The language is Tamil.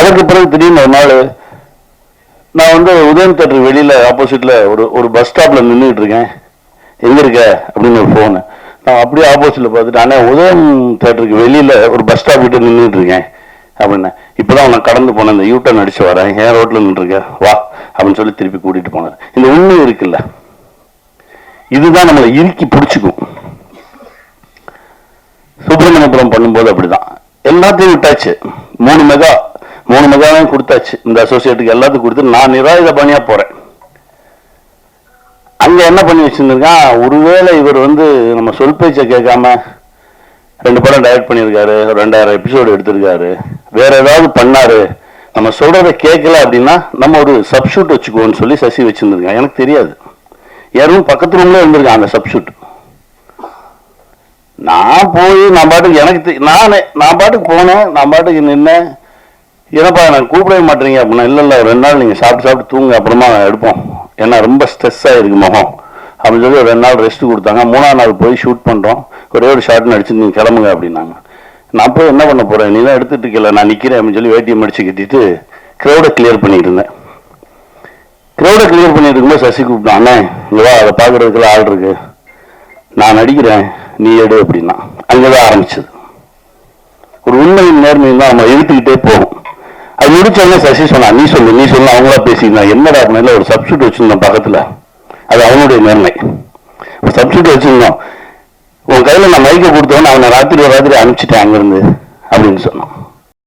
அதற்கு பிறகு திடீர்னு ஒரு நாள் நான் வந்து உதயம் தேட்டருக்கு வெளியில ஆப்போசிட்ல ஒரு பஸ் ஸ்டாப்ல நின்றுட்டு இருக்கேன். எங்க இருக்க அப்படின்னு ஒரு போனு. நான் அப்படியே ஆப்போசிட்ல பார்த்துட்டு, ஆனா உதயம் தேட்டருக்கு வெளியில ஒரு பஸ் ஸ்டாப் கிட்ட நின்றுட்டு இருக்கேன் அப்படின்னு. இப்பதான் உனக்கு கடந்து போனேன், இந்த யூட்டர்ன் அடிச்சு வரேன், ஏன் ரோட்ல நின்றுருக்க வா அப்படின்னு சொல்லி திருப்பி கூட்டிட்டு போனார். இந்த உண்மை இருக்குல்ல, இதுதான் நம்மளை இறுக்கி பிடிச்சிக்கும். சுப்பிரமணியபுரம் பண்ணும்போது அப்படிதான் எல்லாத்தையும் விட்டாச்சு. 3 மெகாவையும் கொடுத்தாச்சு. இந்த அசோசியேட்டுக்கு எல்லாத்துக்கும் கொடுத்து நான் நிராயுத பணியா போறேன். அங்க என்ன பண்ணி வச்சிருந்திருக்கான், ஒருவேளை இவர் வந்து நம்ம சொல் பேச்சை கேட்காம 2 படம் டைரக்ட் பண்ணியிருக்காரு, 2000 எபிசோடு எடுத்திருக்காரு, வேற ஏதாவது பண்ணாரு, நம்ம சொல்றதை கேட்கல அப்படின்னா நம்ம ஒரு சப்ஷூட் வச்சுக்குவோம்னு சொல்லி சசி வச்சிருந்திருக்கான். எனக்கு தெரியாது. யாரும் பக்கத்து ரூம்ல இருந்திருக்கான் அந்த சப்ஷூட். நான் போய் நான் பாட்டுக்கு எனக்கு நான் பாட்டுக்கு போனேன், நான் பாட்டுக்கு நின்னேன். ஏன்னாப்பா நான் கூப்பிடவே மாட்டேறீங்க அப்படின்னா, இல்லை 2 நாள் நீங்கள் சாப்பிட்டு தூங்க, அப்புறமா எடுப்போம், ஏன்னா ரொம்ப ஸ்ட்ரெஸ் ஆகிருக்கு முகம் அப்படின்னு சொல்லி 2 நாள் ரெஸ்ட் கொடுத்தாங்க. 3ஆம் நாள் போய் ஷூட் பண்ணுறோம். ஒரே ஒரு ஷார்ட்னு அடிச்சு நீங்கள் கிளம்புங்க அப்படின்னாங்க. நான் போய் என்ன பண்ண போகிறேன், நீ தான் எடுத்துட்டு இருக்கல, நான் நிற்கிறேன் அப்படின்னு சொல்லி வேட்டியை மடிச்சு கட்டிட்டு க்ரௌடை கிளியர் பண்ணிட்டு இருந்தேன். க்ரௌடை கிளியர் பண்ணிட்டு இருக்கும்போது சசி கூப்பிட்டான், அண்ணே இங்கே வா, அதை பார்க்குறதுக்குலாம் ஆள் இருக்கு, நான் நடிக்கிறேன், நீ எடு அப்படின்னா. அங்கதான் ஆரம்பிச்சது. ஒரு உண்மையின் நேர்மையும் தான் நம்ம இழுத்துக்கிட்டே போகும். அது முடிச்சோடனே சசி சொன்னா, நீ சொல்லு அவங்களா பேசிக்கலாம், என்னடா அப்படின்னா ஒரு சப்ஸ்டியூட் வச்சிருந்தோம் பக்கத்துல, அது அவனுடைய நேர்மை. சப்ஸ்டியூட் வச்சிருந்தோம், உன் கையில நான் மைக்க கொடுத்தவன அவனை ராத்திரி அனுப்பிச்சிட்டேன் அங்கிருந்து அப்படின்னு சொன்னான்.